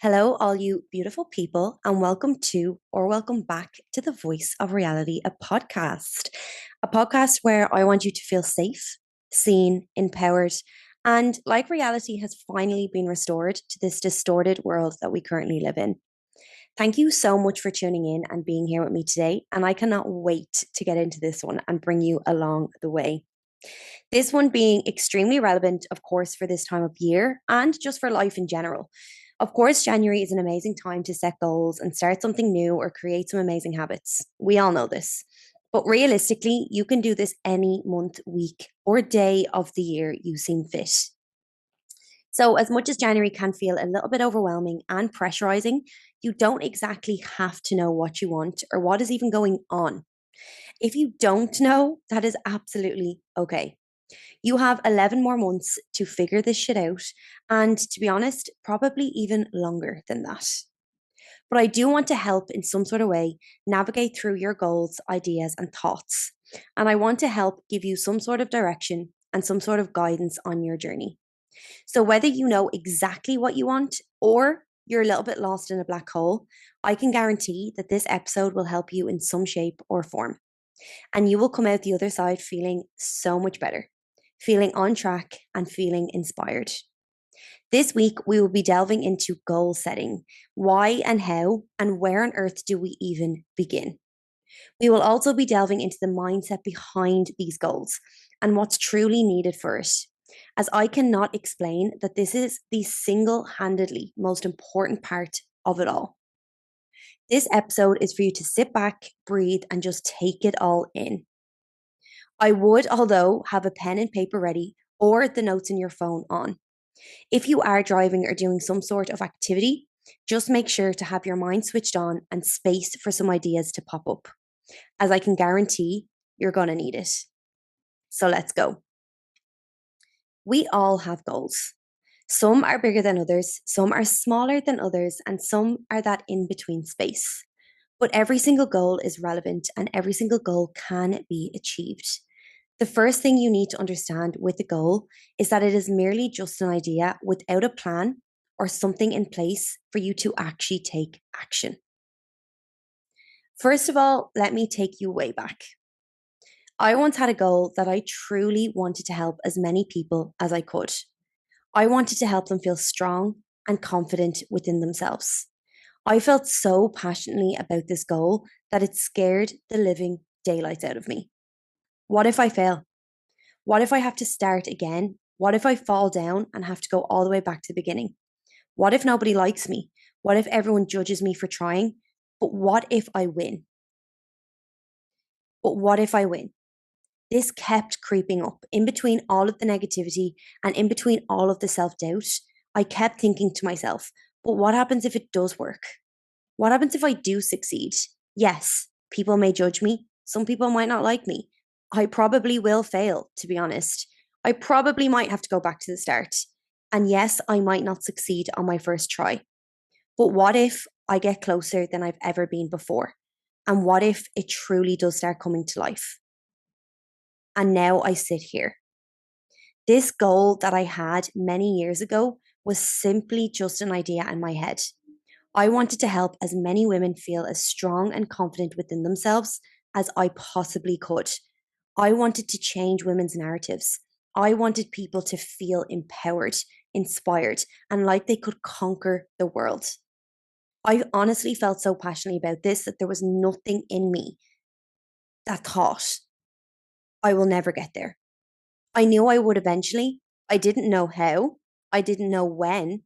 Hello, all you beautiful people, and welcome to or welcome back to the Voice of Reality, a podcast where I want you to feel safe, seen, empowered, and like reality has finally been restored to this distorted world that we currently live in. Thank you so much for tuning in and being here with me today, and I cannot wait to get into this one and bring you along the way. This one being extremely relevant, of course, for this time of year and just for life in general. Of course, January is an amazing time to set goals and start something new or create some amazing habits. We all know this. But realistically, you can do this any month, week, or day of the year you seem fit. So, as much as January can feel a little bit overwhelming and pressurizing, you don't exactly have to know what you want or what is even going on. If you don't know, that is absolutely okay. You have 11 more months to figure this shit out. And to be honest, probably even longer than that. But I do want to help in some sort of way navigate through your goals, ideas, and thoughts. And I want to help give you some sort of direction and some sort of guidance on your journey. So whether you know exactly what you want or you're a little bit lost in a black hole, I can guarantee that this episode will help you in some shape or form. And you will come out the other side feeling so much better, feeling on track, and feeling inspired. This week, we will be delving into goal setting, why and how, and where on earth do we even begin. We will also be delving into the mindset behind these goals and what's truly needed for it, as I cannot explain that this is the single handedly most important part of it all. This episode is for you to sit back, breathe, and just take it all in. I would, although, have a pen and paper ready or the notes in your phone on. If you are driving or doing some sort of activity, just make sure to have your mind switched on and space for some ideas to pop up, as I can guarantee you're going to need it. So let's go. We all have goals. Some are bigger than others, some are smaller than others, and some are that in between space. But every single goal is relevant and every single goal can be achieved. The first thing you need to understand with a goal is that it is merely just an idea without a plan or something in place for you to actually take action. First of all, let me take you way back. I once had a goal that I truly wanted to help as many people as I could. I wanted to help them feel strong and confident within themselves. I felt so passionately about this goal that it scared the living daylights out of me. What if I fail? What if I have to start again? What if I fall down and have to go all the way back to the beginning? What if nobody likes me? What if everyone judges me for trying? But what if I win? But what if I win? This kept creeping up in between all of the negativity and in between all of the self doubt. I kept thinking to myself, but what happens if it does work? What happens if I do succeed? Yes, people may judge me. Some people might not like me. I probably will fail, to be honest. I probably might have to go back to the start. And yes, I might not succeed on my first try. But what if I get closer than I've ever been before? And what if it truly does start coming to life? And now I sit here. This goal that I had many years ago was simply just an idea in my head. I wanted to help as many women feel as strong and confident within themselves as I possibly could. I wanted to change women's narratives. I wanted people to feel empowered, inspired, and like they could conquer the world. I honestly felt so passionately about this that there was nothing in me that thought, I will never get there. I knew I would eventually. I didn't know how, I didn't know when,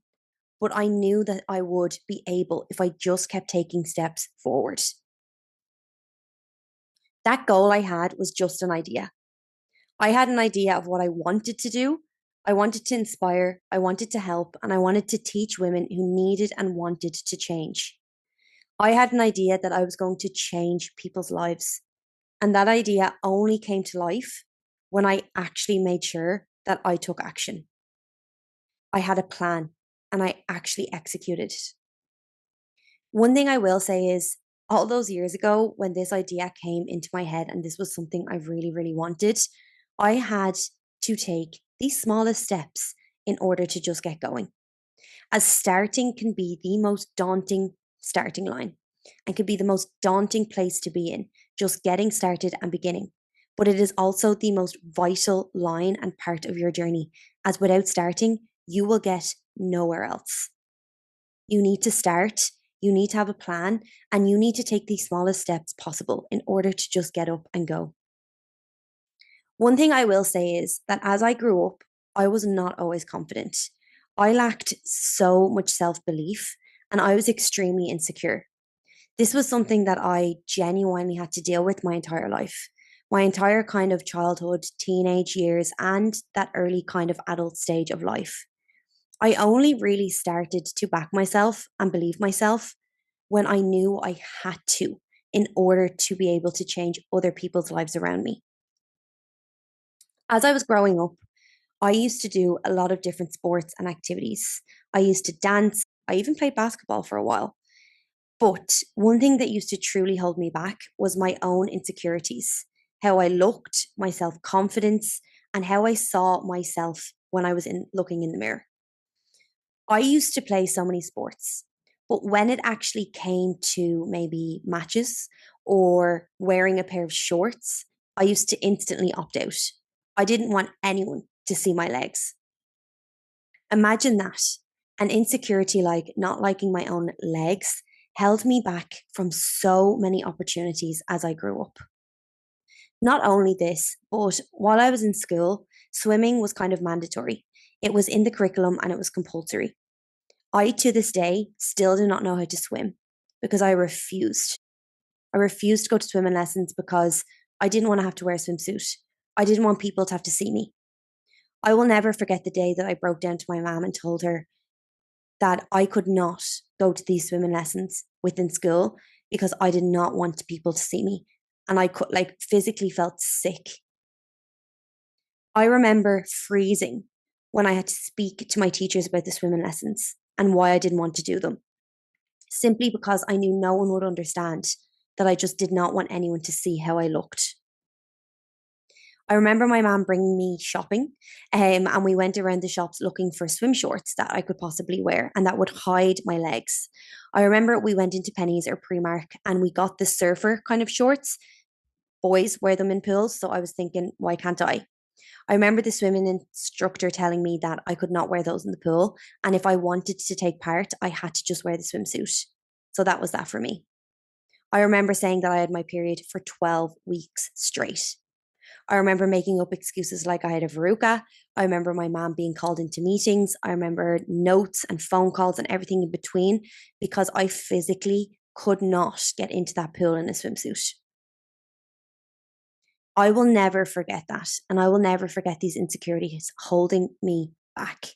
but I knew that I would be able if I just kept taking steps forward. That goal I had was just an idea. I had an idea of what I wanted to do. I wanted to inspire, I wanted to help, and I wanted to teach women who needed and wanted to change. I had an idea that I was going to change people's lives. And that idea only came to life when I actually made sure that I took action. I had a plan and I actually executed it. One thing I will say is, all those years ago, when this idea came into my head and this was something I really, really wanted, I had to take the smallest steps in order to just get going. as starting can be the most daunting starting line and can be the most daunting place to be in, just getting started and beginning. But it is also the most vital line and part of your journey, as without starting, you will get nowhere else. You need to start, you need to have a plan, and you need to take the smallest steps possible in order to just get up and go. One thing I will say is that as I grew up, I was not always confident. I lacked so much self belief and I was extremely insecure. This was something that I genuinely had to deal with my entire life, my entire kind of childhood, teenage years, and that early kind of adult stage of life. I only really started to back myself and believe myself when I knew I had to in order to be able to change other people's lives around me. As I was growing up, I used to do a lot of different sports and activities. I used to dance. I even played basketball for a while. But one thing that used to truly hold me back was my own insecurities, how I looked, my self confidence, and how I saw myself when I was looking in the mirror. I used to play so many sports, but when it actually came to maybe matches or wearing a pair of shorts, I used to instantly opt out. I didn't want anyone to see my legs. Imagine that. An insecurity like not liking my own legs held me back from so many opportunities as I grew up. Not only this, but while I was in school, swimming was kind of mandatory. It was in the curriculum and it was compulsory. I, to this day, still do not know how to swim because I refused. I refused to go to swimming lessons because I didn't want to have to wear a swimsuit. I didn't want people to have to see me. I will never forget the day that I broke down to my mom and told her that I could not go to these swimming lessons within school because I did not want people to see me. And I could like physically felt sick. I remember freezing when I had to speak to my teachers about the swimming lessons and why I didn't want to do them, simply because I knew no one would understand that I just did not want anyone to see how I looked. I remember my mom bringing me shopping, and we went around the shops looking for swim shorts that I could possibly wear and that would hide my legs. I remember we went into Penny's or Primark and we got the surfer kind of shorts. Boys wear them in pools, so I was thinking, why can't I? I remember the swimming instructor telling me that I could not wear those in the pool, and if I wanted to take part, I had to just wear the swimsuit. So that was that for me. I remember saying that I had my period for 12 weeks straight. I remember making up excuses like I had a verruca. I remember my mom being called into meetings. I remember notes and phone calls and everything in between because I physically could not get into that pool in a swimsuit. I will never forget that. And I will never forget these insecurities holding me back.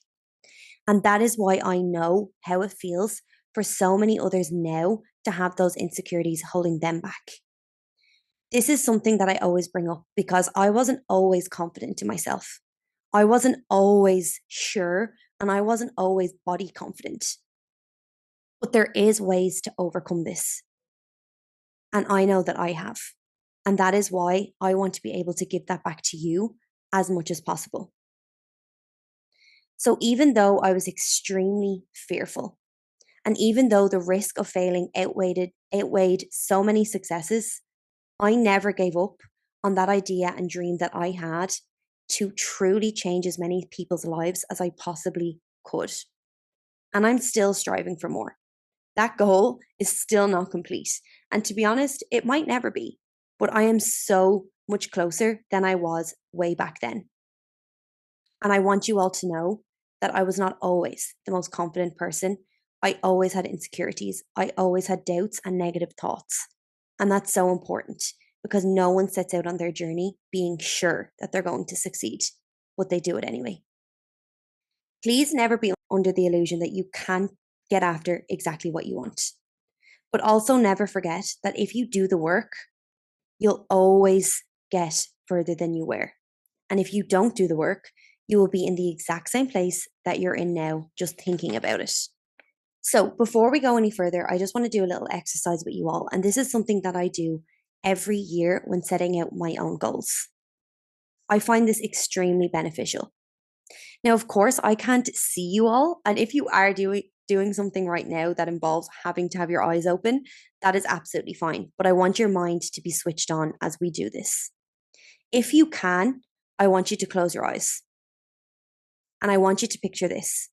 And that is why I know how it feels for so many others now to have those insecurities holding them back. This is something that I always bring up because I wasn't always confident in myself. I wasn't always sure and I wasn't always body confident. But there is ways to overcome this. And I know that I have. And that is why I want to be able to give that back to you as much as possible. So even though I was extremely fearful, and even though the risk of failing outweighed so many successes, I never gave up on that idea and dream that I had to truly change as many people's lives as I possibly could. And I'm still striving for more. That goal is still not complete. And to be honest, it might never be, but I am so much closer than I was way back then. And I want you all to know that I was not always the most confident person. I always had insecurities. I always had doubts and negative thoughts. And that's so important because no one sets out on their journey being sure that they're going to succeed, but they do it anyway. Please never be under the illusion that you can get after exactly what you want. But also never forget that if you do the work, you'll always get further than you were. And if you don't do the work, you will be in the exact same place that you're in now, just thinking about it. So, before we go any further, I just want to do a little exercise with you all. And this is something that I do every year when setting out my own goals. I find this extremely beneficial. Now, of course, I can't see you all. And if you are doing something right now that involves having to have your eyes open, that is absolutely fine. But I want your mind to be switched on as we do this. If you can, I want you to close your eyes and I want you to picture this.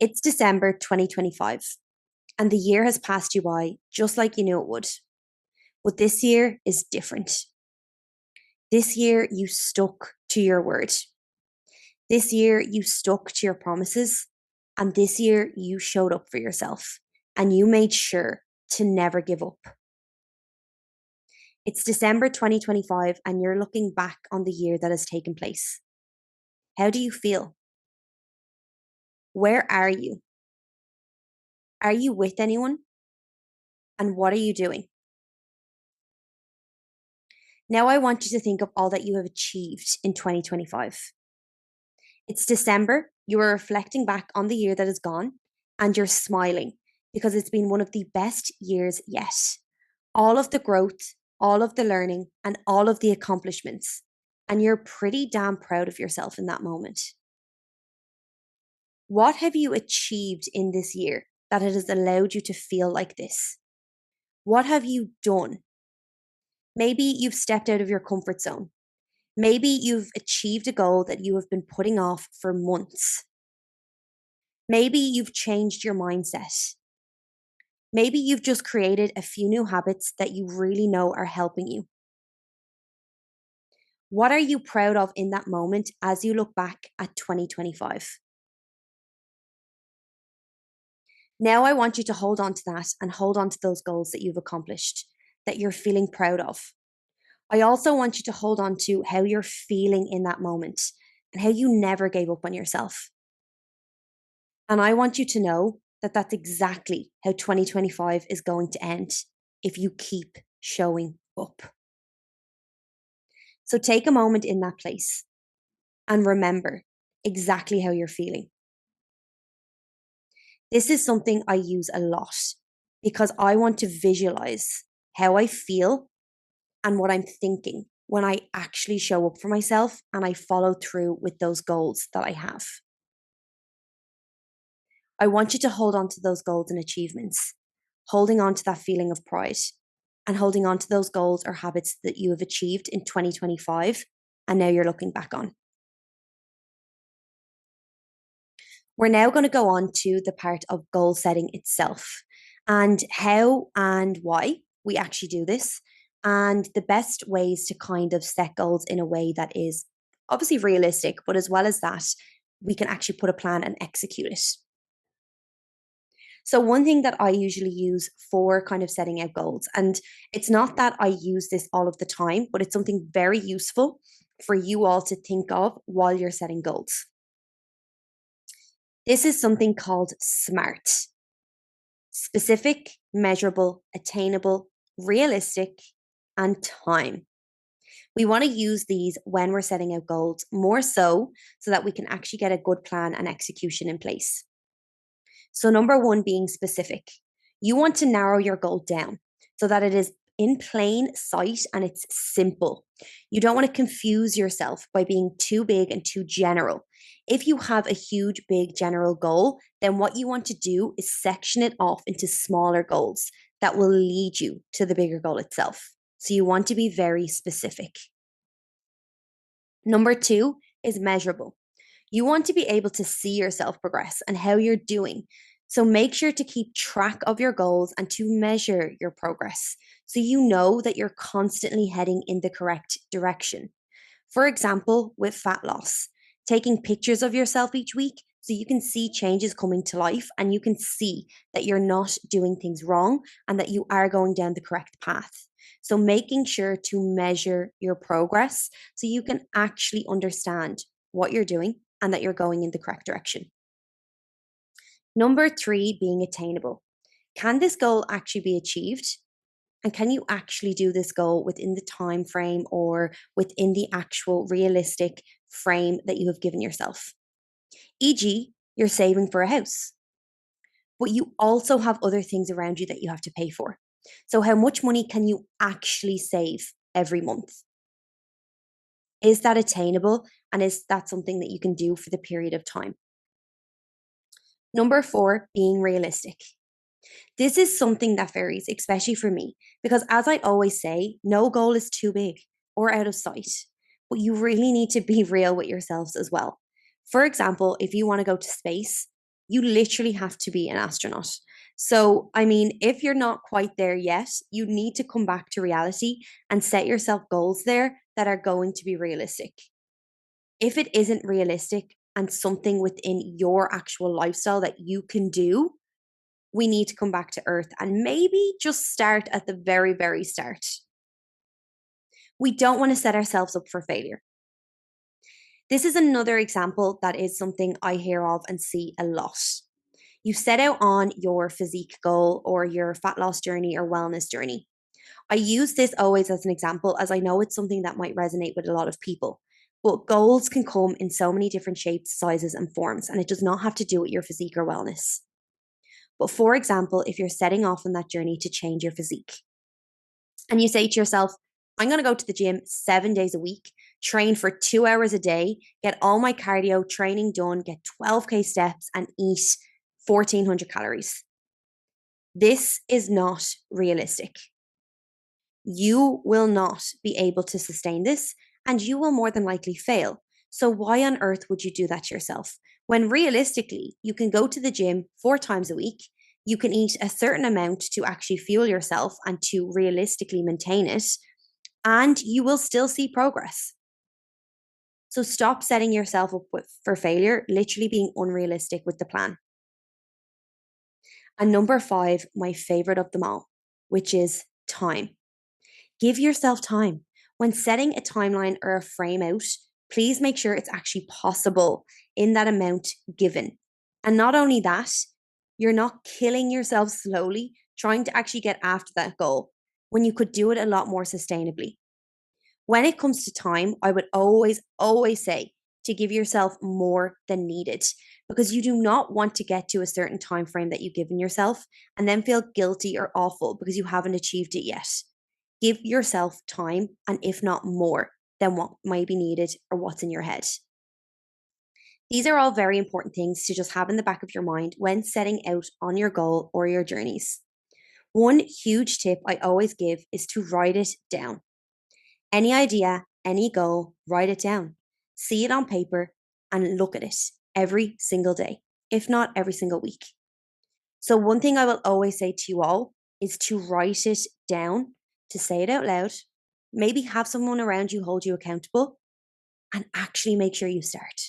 It's December 2025 and the year has passed you by just like you knew it would. But this year is different. This year you stuck to your word. This year you stuck to your promises. And this year you showed up for yourself and you made sure to never give up. It's December 2025 and you're looking back on the year that has taken place. How do you feel? Where are you? Are you with anyone? And what are you doing? Now I want you to think of all that you have achieved in 2025. It's December, you are reflecting back on the year that is gone, and you're smiling because it's been one of the best years yet. All of the growth, all of the learning, and all of the accomplishments. And you're pretty damn proud of yourself in that moment. What have you achieved in this year that it has allowed you to feel like this? What have you done? Maybe you've stepped out of your comfort zone. Maybe you've achieved a goal that you have been putting off for months. Maybe you've changed your mindset. Maybe you've just created a few new habits that you really know are helping you. What are you proud of in that moment as you look back at 2025? Now I want you to hold on to that and hold on to those goals that you've accomplished, that you're feeling proud of. I also want you to hold on to how you're feeling in that moment and how you never gave up on yourself. And I want you to know that that's exactly how 2025 is going to end if you keep showing up. So take a moment in that place and remember exactly how you're feeling. This is something I use a lot because I want to visualize how I feel and what I'm thinking when I actually show up for myself and I follow through with those goals that I have. I want you to hold on to those goals and achievements, holding on to that feeling of pride and holding on to those goals or habits that you have achieved in 2025 and now you're looking back on. We're now going to go on to the part of goal setting itself and how and why we actually do this and the best ways to kind of set goals in a way that is obviously realistic, but as well as that, we can actually put a plan and execute it. So, one thing that I usually use for kind of setting out goals, and it's not that I use this all of the time, but it's something very useful for you all to think of while you're setting goals. This is something called SMART: specific, measurable, attainable, realistic, and time. We want to use these when we're setting out goals more so that we can actually get a good plan and execution in place. So, number one being specific. You want to narrow your goal down so that it is in plain sight and it's simple. You don't want to confuse yourself by being too big and too general. If you have a huge, big, general goal, then what you want to do is section it off into smaller goals that will lead you to the bigger goal itself. So, you want to be very specific. Number two is measurable. You want to be able to see yourself progress and how you're doing. So make sure to keep track of your goals and to measure your progress so you know that you're constantly heading in the correct direction. For example, with fat loss, taking pictures of yourself each week so you can see changes coming to life and you can see that you're not doing things wrong and that you are going down the correct path. So making sure to measure your progress so you can actually understand what you're doing and that you're going in the correct direction. Number three, being attainable. Can this goal actually be achieved? And can you actually do this goal within the time frame or within the actual realistic frame that you have given yourself? E.g., you're saving for a house, but you also have other things around you that you have to pay for. So, how much money can you actually save every month? Is that attainable? And is that something that you can do for the period of time? Number four, being realistic. This is something that varies, especially for me, because as I always say, no goal is too big or out of sight, but you really need to be real with yourselves as well. For example, if you want to go to space, you literally have to be an astronaut. So, I mean, if you're not quite there yet, you need to come back to reality and set yourself goals there that are going to be realistic. If it isn't realistic and something within your actual lifestyle that you can do, we need to come back to earth and maybe just start at the very, very start. We don't want to set ourselves up for failure. This is another example that is something I hear of and see a lot. You set out on your physique goal or your fat loss journey or wellness journey. I use this always as an example as I know it's something that might resonate with a lot of people. But goals can come in so many different shapes, sizes, and forms, and it does not have to do with your physique or wellness. But for example, if you're setting off on that journey to change your physique and you say to yourself, I'm going to go to the gym 7 days a week, train for 2 hours a day, get all my cardio training done, get 12K steps, and eat 1400 calories. This is not realistic. You will not be able to sustain this and you will more than likely fail. So, why on earth would you do that to yourself? When realistically, you can go to the gym 4 times a week, you can eat a certain amount to actually fuel yourself and to realistically maintain it, and you will still see progress. So, stop setting yourself up for failure, literally being unrealistic with the plan. And number five, my favorite of them all, which is time. Give yourself time. When setting a timeline or a frame out, please make sure it's actually possible in that amount given. And not only that, you're not killing yourself slowly trying to actually get after that goal when you could do it a lot more sustainably. When it comes to time, I would always say to give yourself more than needed because you do not want to get to a certain time frame that you've given yourself and then feel guilty or awful because you haven't achieved it yet. Give yourself time and if not more than what might be needed or what's in your head. These are all very important things to just have in the back of your mind when setting out on your goal or your journeys. One huge tip I always give is to write it down. Any idea, any goal, write it down. See it on paper and look at it every single day, if not every single week. So, one thing I will always say to you all is to write it down, to say it out loud, maybe have someone around you hold you accountable, and actually make sure you start.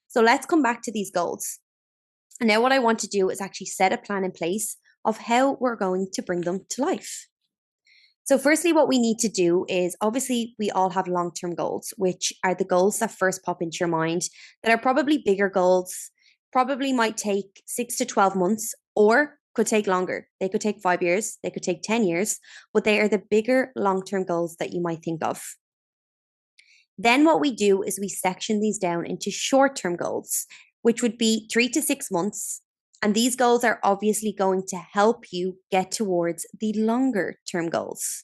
So, let's come back to these goals. And now, what I want to do is actually set a plan in place of how we're going to bring them to life. So, firstly, what we need to do is obviously we all have long term goals, which are the goals that first pop into your mind that are probably bigger goals, probably might take 6 to 12 months or could take longer. They could take 5 years, they could take 10 years, but they are the bigger long term goals that you might think of. Then, what we do is we section these down into short term goals, which would be 3 to 6 months. And these goals are obviously going to help you get towards the longer term goals.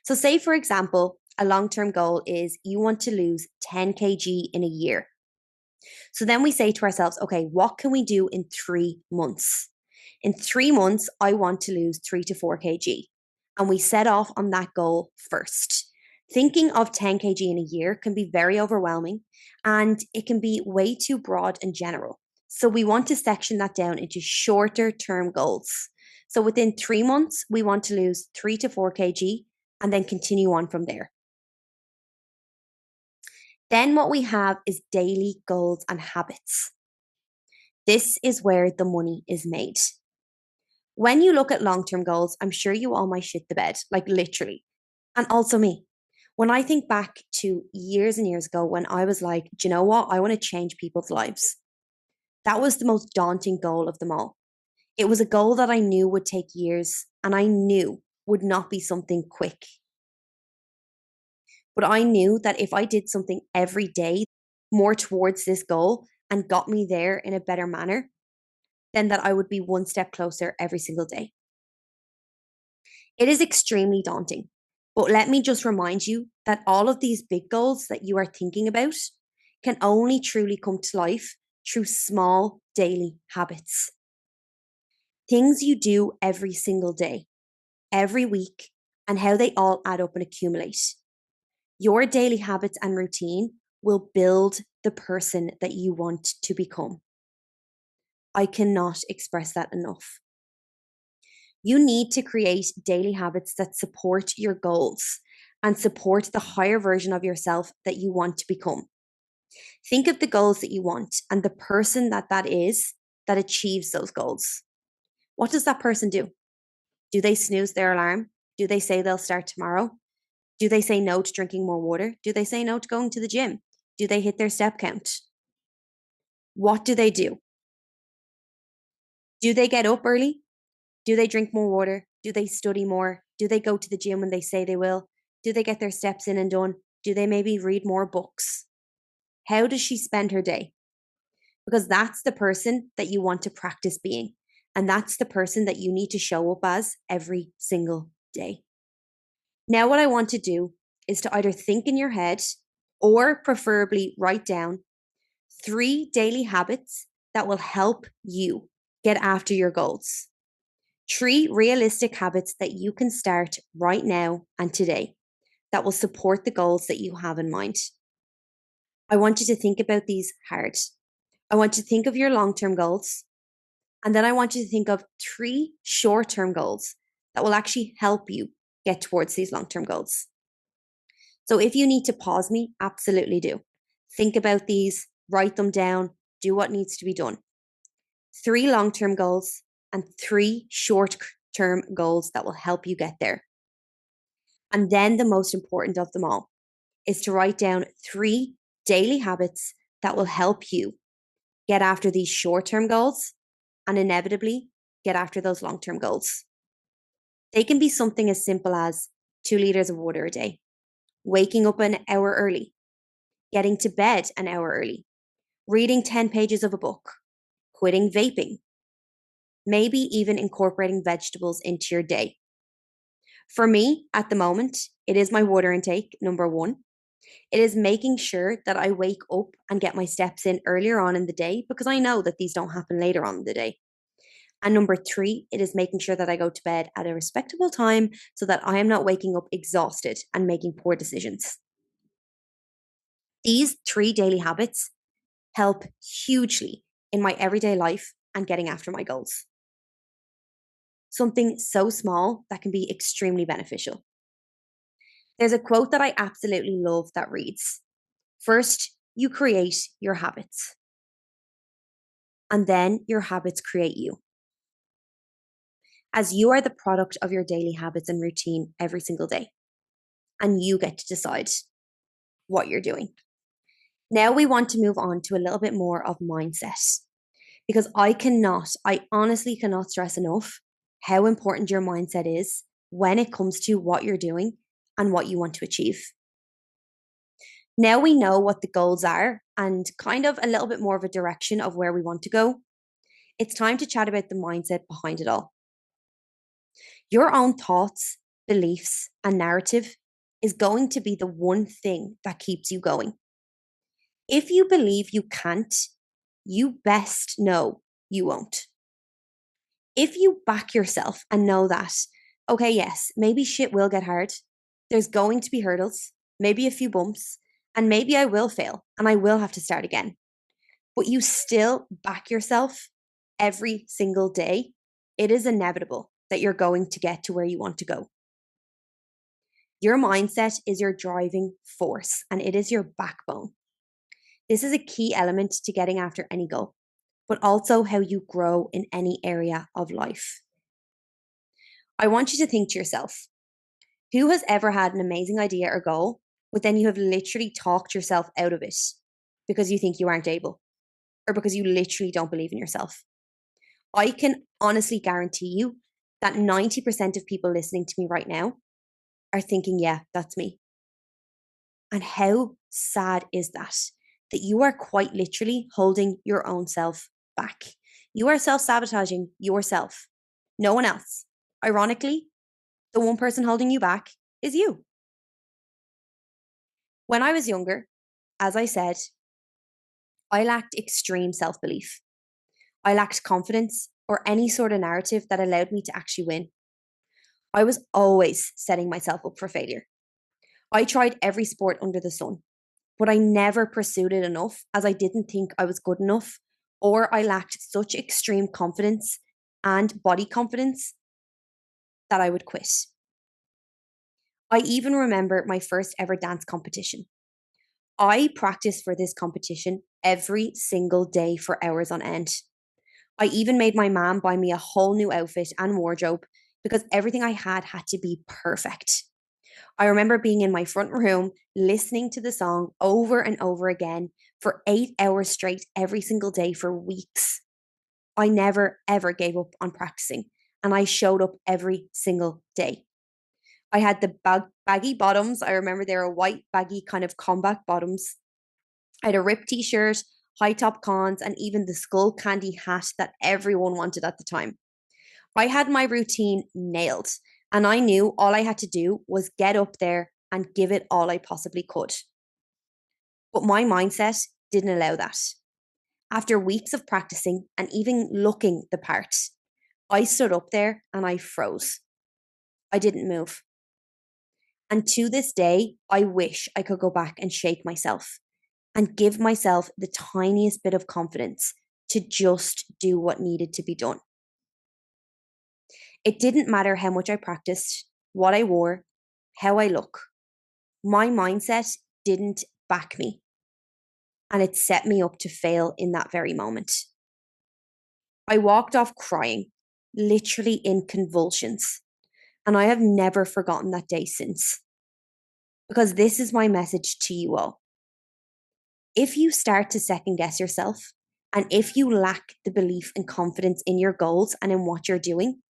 So, say for example, a long term goal is you want to lose 10 kg in a year. So then we say to ourselves, okay, what can we do in 3 months? In 3 months, I want to lose 3 to 4 kg. And we set off on that goal first. Thinking of 10 kg in a year can be very overwhelming and it can be way too broad and general. So we want to section that down into shorter term goals. So within 3 months, we want to lose 3 to 4 kg and then continue on from there. Then what we have is daily goals and habits. This is where the money is made. When you look at long term goals, I'm sure you all might shit the bed, like literally. And also me. When I think back to years and years ago when I was like, do you know what? I want to change people's lives. That was the most daunting goal of them all. It was a goal that I knew would take years and I knew would not be something quick. But I knew that if I did something every day more towards this goal and got me there in a better manner, then that I would be one step closer every single day. It is extremely daunting. But let me just remind you that all of these big goals that you are thinking about can only truly come to life through small daily habits. Things you do every single day, every week, and how they all add up and accumulate. Your daily habits and routine will build the person that you want to become. I cannot express that enough. You need to create daily habits that support your goals and support the higher version of yourself that you want to become. Think of the goals that you want and the person that is that achieves those goals. What does that person do? Do they snooze their alarm? Do they say they'll start tomorrow? Do they say no to drinking more water? Do they say no to going to the gym? Do they hit their step count? What do they do? Do they get up early? Do they drink more water? Do they study more? Do they go to the gym when they say they will? Do they get their steps in and done? Do they maybe read more books? How does she spend her day? Because that's the person that you want to practice being. And that's the person that you need to show up as every single day. Now, what I want to do is to either think in your head or preferably write down 3 daily habits that will help you get after your goals. 3 realistic habits that you can start right now and today that will support the goals that you have in mind. I want you to think about these hard. I want you to think of your long-term goals. And then I want you to think of 3 short-term goals that will actually help you get towards these long-term goals. So if you need to pause me, absolutely do. Think about these, write them down, do what needs to be done. 3 long-term goals and 3 short-term goals that will help you get there. And then the most important of them all is to write down 3 daily habits that will help you get after these short-term goals and inevitably get after those long-term goals. They can be something as simple as 2 liters of water a day, waking up an hour early, getting to bed an hour early, reading 10 pages of a book, quitting vaping, maybe even incorporating vegetables into your day. For me, at the moment, it is my water intake, number 1. It is making sure that I wake up and get my steps in earlier on in the day because I know that these don't happen later on in the day. And number 3, it is making sure that I go to bed at a respectable time so that I am not waking up exhausted and making poor decisions. These 3 daily habits help hugely in my everyday life and getting after my goals. Something so small that can be extremely beneficial. There's a quote that I absolutely love that reads, "First, you create your habits, and then your habits create you." As you are the product of your daily habits and routine every single day, and you get to decide what you're doing. Now we want to move on to a little bit more of mindset because I honestly cannot stress enough how important your mindset is when it comes to what you're doing and what you want to achieve. Now we know what the goals are and kind of a little bit more of a direction of where we want to go. It's time to chat about the mindset behind it all. Your own thoughts, beliefs, and narrative is going to be the one thing that keeps you going. If you believe you can't, you best know you won't. If you back yourself and know that, okay, yes, maybe shit will get hard. There's going to be hurdles, maybe a few bumps, and maybe I will fail and I will have to start again. But you still back yourself every single day. It is inevitable that you're going to get to where you want to go. Your mindset is your driving force and it is your backbone. This is a key element to getting after any goal, but also how you grow in any area of life. I want you to think to yourself, who has ever had an amazing idea or goal, but then you have literally talked yourself out of it because you think you aren't able or because you literally don't believe in yourself? I can honestly guarantee you that 90% of people listening to me right now are thinking, yeah, that's me. And how sad is that? That you are quite literally holding your own self back. You are self-sabotaging yourself, no one else. Ironically, the one person holding you back is you. When I was younger, as I said, I lacked extreme self belief. I lacked confidence or any sort of narrative that allowed me to actually win. I was always setting myself up for failure. I tried every sport under the sun, but I never pursued it enough as I didn't think I was good enough, or I lacked such extreme confidence and body confidence that I would quit. I even remember my first ever dance competition. I practiced for this competition every single day for hours on end. I even made my mom buy me a whole new outfit and wardrobe because everything I had to be perfect. I remember being in my front room listening to the song over and over again for 8 hours straight every single day for weeks. I never ever gave up on practicing and I showed up every single day. I had the baggy bottoms. I remember they were white, baggy kind of combat bottoms. I had a ripped t shirt, high top cons, and even the skull candy hat that everyone wanted at the time. I had my routine nailed, and I knew all I had to do was get up there and give it all I possibly could. But my mindset didn't allow that. After weeks of practicing and even looking the part, I stood up there and I froze. I didn't move. And to this day, I wish I could go back and shake myself and give myself the tiniest bit of confidence to just do what needed to be done. It didn't matter how much I practiced, what I wore, how I look. My mindset didn't back me, and it set me up to fail in that very moment. I walked off crying, literally in convulsions, and I have never forgotten that day since. Because this is my message to you all. If you start to second guess yourself, and if you lack the belief and confidence in your goals and in what you're doing,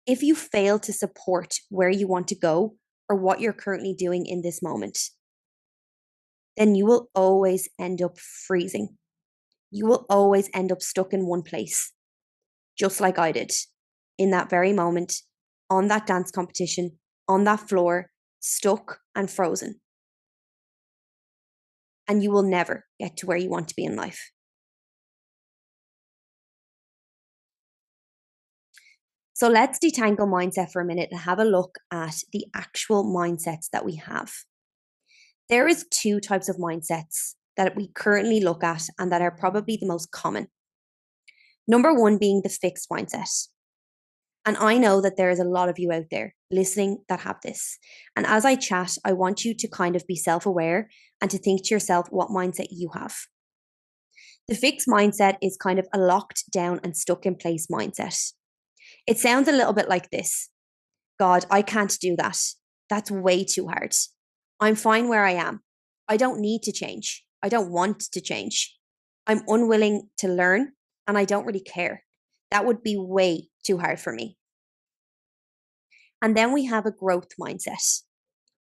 if you fail to support where you want to go or what you're currently doing in this moment, then you will always end up freezing. You will always end up stuck in one place, just like I did in that very moment, on that dance competition, on that floor, stuck and frozen. And you will never get to where you want to be in life. So let's detangle mindset for a minute and have a look at the actual mindsets that we have. There is two types of mindsets that we currently look at and that are probably the most common. Number one being the fixed mindset. And I know that there is a lot of you out there listening that have this. And as I chat, I want you to kind of be self aware and to think to yourself what mindset you have. The fixed mindset is kind of a locked down and stuck in place mindset. It sounds a little bit like this: God, I can't do that. That's way too hard. I'm fine where I am. I don't need to change. I don't want to change. I'm unwilling to learn and I don't really care. That would be way too hard for me. And then we have a growth mindset.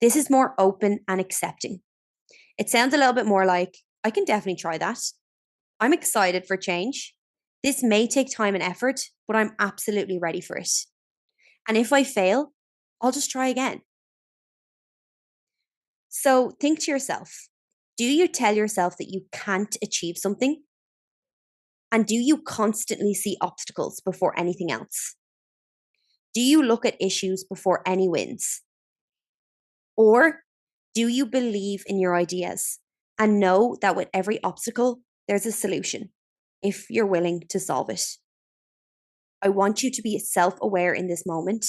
This is more open and accepting. It sounds a little bit more like, I can definitely try that. I'm excited for change. This may take time and effort, but I'm absolutely ready for it. And if I fail, I'll just try again. So think to yourself, do you tell yourself that you can't achieve something? And do you constantly see obstacles before anything else? Do you look at issues before any wins? Or do you believe in your ideas and know that with every obstacle, there's a solution if you're willing to solve it? I want you to be self aware in this moment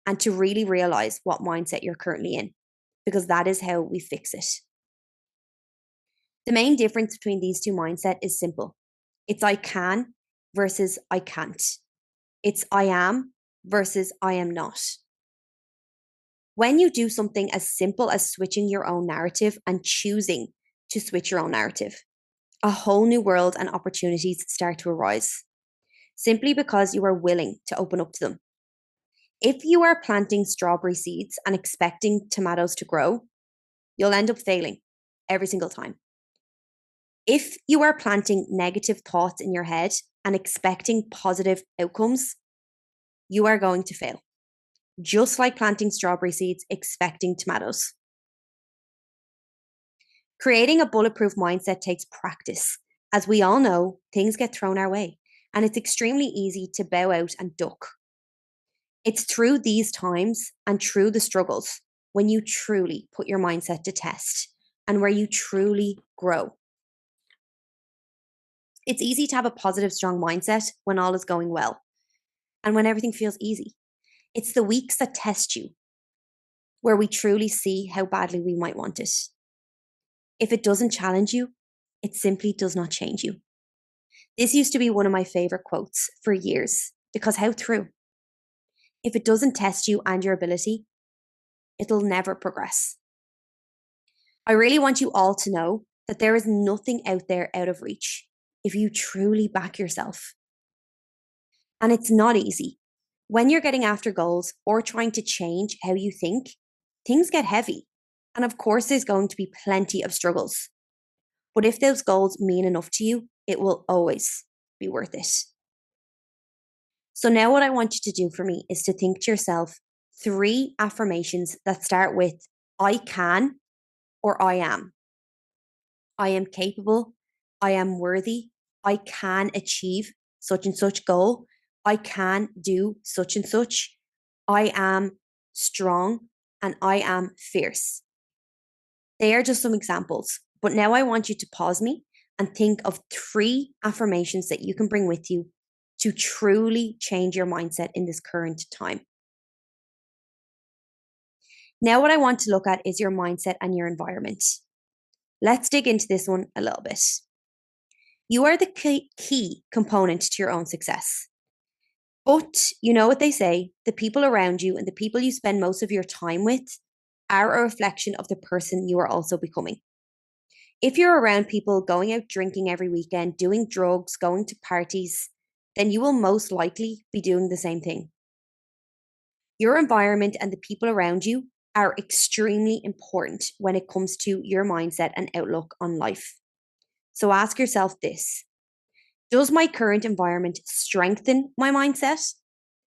and to really realize what mindset you're currently in, because that is how we fix it. The main difference between these two mindsets is simple. It's I can versus I can't. It's I am versus I am not. When you do something as simple as switching your own narrative and choosing to switch your own narrative, a whole new world and opportunities start to arise simply because you are willing to open up to them. If you are planting strawberry seeds and expecting tomatoes to grow, you'll end up failing every single time. If you are planting negative thoughts in your head and expecting positive outcomes, you are going to fail. Just like planting strawberry seeds, expecting tomatoes. Creating a bulletproof mindset takes practice. As we all know, things get thrown our way, and it's extremely easy to bow out and duck. It's through these times and through the struggles when you truly put your mindset to test and where you truly grow. It's easy to have a positive, strong mindset when all is going well and when everything feels easy. It's the weeks that test you where we truly see how badly we might want it. If it doesn't challenge you, it simply does not change you. This used to be one of my favorite quotes for years because how true. If it doesn't test you and your ability, it'll never progress. I really want you all to know that there is nothing out there out of reach if you truly back yourself. And it's not easy. When you're getting after goals or trying to change how you think, things get heavy. And of course, there's going to be plenty of struggles. But if those goals mean enough to you, it will always be worth it. So now what I want you to do for me is to think to yourself 3 affirmations that start with I can or I am. I am capable. I am worthy. I can achieve such and such goal. I can do such and such. I am strong and I am fierce. They are just some examples. But now I want you to pause me and think of 3 affirmations that you can bring with you to truly change your mindset in this current time. Now, what I want to look at is your mindset and your environment. Let's dig into this one a little bit. You are the key component to your own success. But you know what they say, the people around you and the people you spend most of your time with are a reflection of the person you are also becoming. If you're around people going out drinking every weekend, doing drugs, going to parties, then you will most likely be doing the same thing. Your environment and the people around you are extremely important when it comes to your mindset and outlook on life. So ask yourself this: does my current environment strengthen my mindset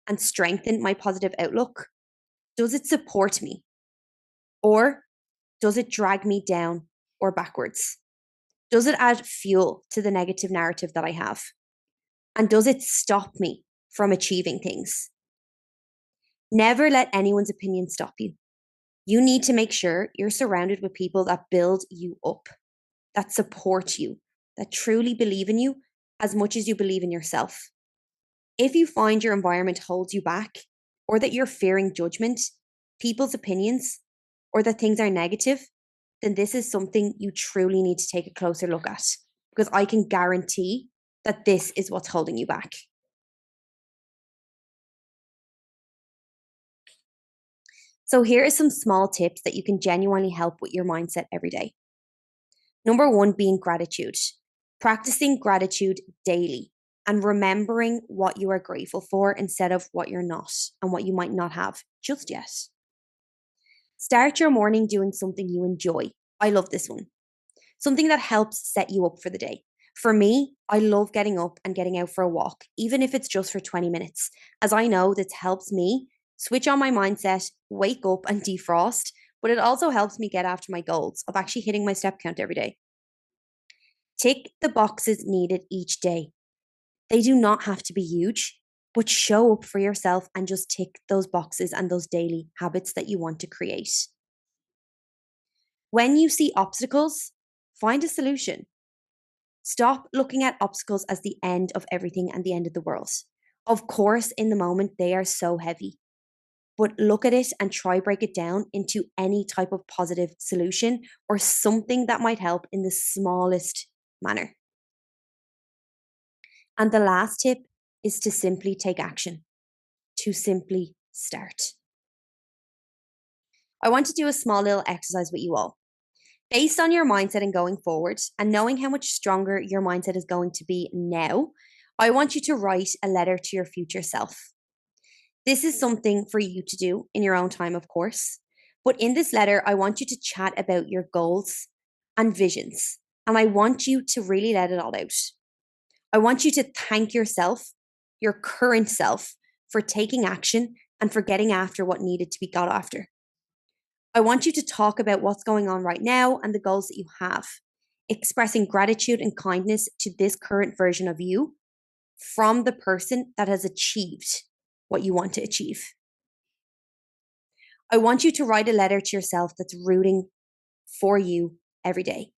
and strengthen my positive outlook? Does it support me? Or does it drag me down or backwards? Does it add fuel to the negative narrative that I have? And does it stop me from achieving things? Never let anyone's opinion stop you. You need to make sure you're surrounded with people that build you up, that support you, that truly believe in you as much as you believe in yourself. If you find your environment holds you back, or that you're fearing judgment, people's opinions, or that things are negative, then this is something you truly need to take a closer look at, because I can guarantee that this is what's holding you back. So here are some small tips that you can genuinely help with your mindset every day. Number 1, being gratitude. Practicing gratitude daily and remembering what you are grateful for instead of what you're not and what you might not have just yet. Start your morning doing something you enjoy. I love this one. Something that helps set you up for the day. For me, I love getting up and getting out for a walk, even if it's just for 20 minutes, as I know this helps me switch on my mindset, wake up and defrost, but it also helps me get after my goals of actually hitting my step count every day. Tick the boxes needed each day. They do not have to be huge, but show up for yourself and just tick those boxes and those daily habits that you want to create. When you see obstacles, find a solution. Stop looking at obstacles as the end of everything and the end of the world. Of course, in the moment, they are so heavy, but look at it and try break it down into any type of positive solution or something that might help in the smallest manner. And the last tip is to simply take action, to simply start. I want to do a small little exercise with you all. Based on your mindset and going forward, and knowing how much stronger your mindset is going to be now, I want you to write a letter to your future self. This is something for you to do in your own time, of course. But in this letter, I want you to chat about your goals and visions. And I want you to really let it all out. I want you to thank yourself, your current self, for taking action and for getting after what needed to be got after. I want you to talk about what's going on right now and the goals that you have, expressing gratitude and kindness to this current version of you from the person that has achieved what you want to achieve. I want you to write a letter to yourself that's rooting for you every day.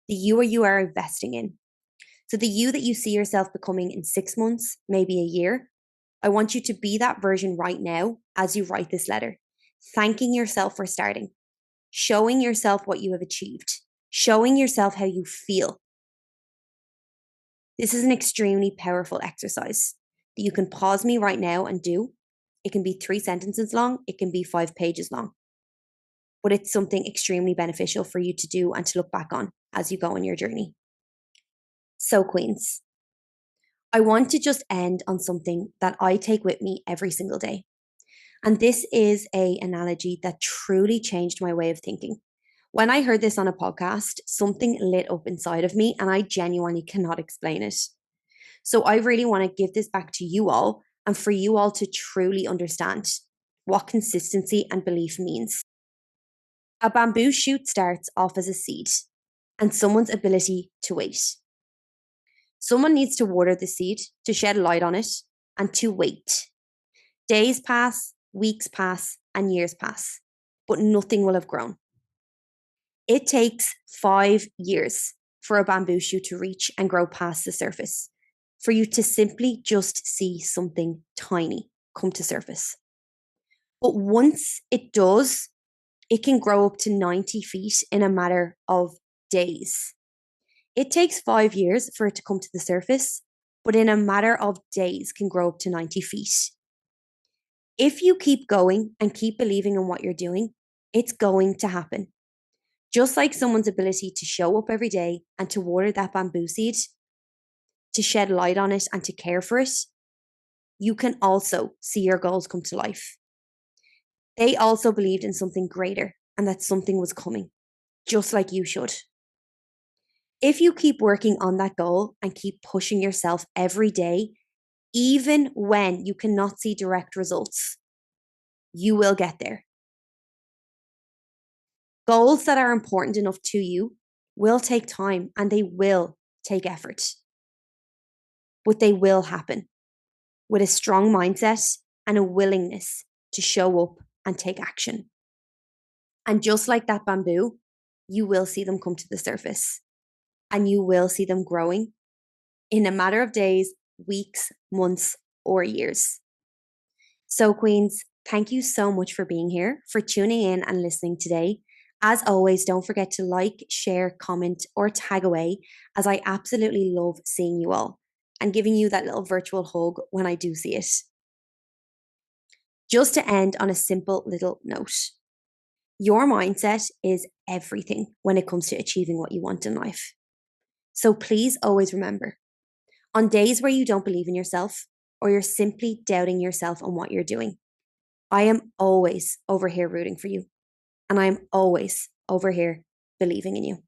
The you are investing in. So the you that you see yourself becoming in 6 months, maybe a year, I want you to be that version right now as you write this letter, thanking yourself for starting, showing yourself what you have achieved, showing yourself how you feel. This is an extremely powerful exercise that you can pause me right now and do. It can be 3 sentences long, it can be 5 pages long, but it's something extremely beneficial for you to do and to look back on as you go on your journey. So, Queens, I want to just end on something that I take with me every single day. And this is an analogy that truly changed my way of thinking. When I heard this on a podcast, something lit up inside of me and I genuinely cannot explain it. So I really want to give this back to you all and for you all to truly understand what consistency and belief means. A bamboo shoot starts off as a seed and someone's ability to wait. Someone needs to water the seed, to shed light on it, and to wait. Days pass, weeks pass, and years pass, but nothing will have grown. It takes 5 years for a bamboo shoot to reach and grow past the surface, for you to simply just see something tiny come to surface. But once it does, it can grow up to 90 feet in a matter of days. It takes 5 years for it to come to the surface, but in a matter of days can grow up to 90 feet. If you keep going and keep believing in what you're doing, it's going to happen. Just like someone's ability to show up every day and to water that bamboo seed, to shed light on it and to care for it, you can also see your goals come to life. They also believed in something greater and that something was coming, just like you should. If you keep working on that goal and keep pushing yourself every day, even when you cannot see direct results, you will get there. Goals that are important enough to you will take time and they will take effort, but they will happen with a strong mindset and a willingness to show up and take action. And just like that bamboo, you will see them come to the surface and you will see them growing in a matter of days, weeks, months, or years. So, Queens, thank you so much for being here, for tuning in and listening today. As always, don't forget to like, share, comment, or tag away, as I absolutely love seeing you all and giving you that little virtual hug when I do see it. Just to end on a simple little note, your mindset is everything when it comes to achieving what you want in life. So please always remember, on days where you don't believe in yourself or you're simply doubting yourself on what you're doing, I am always over here rooting for you. And I'm always over here believing in you.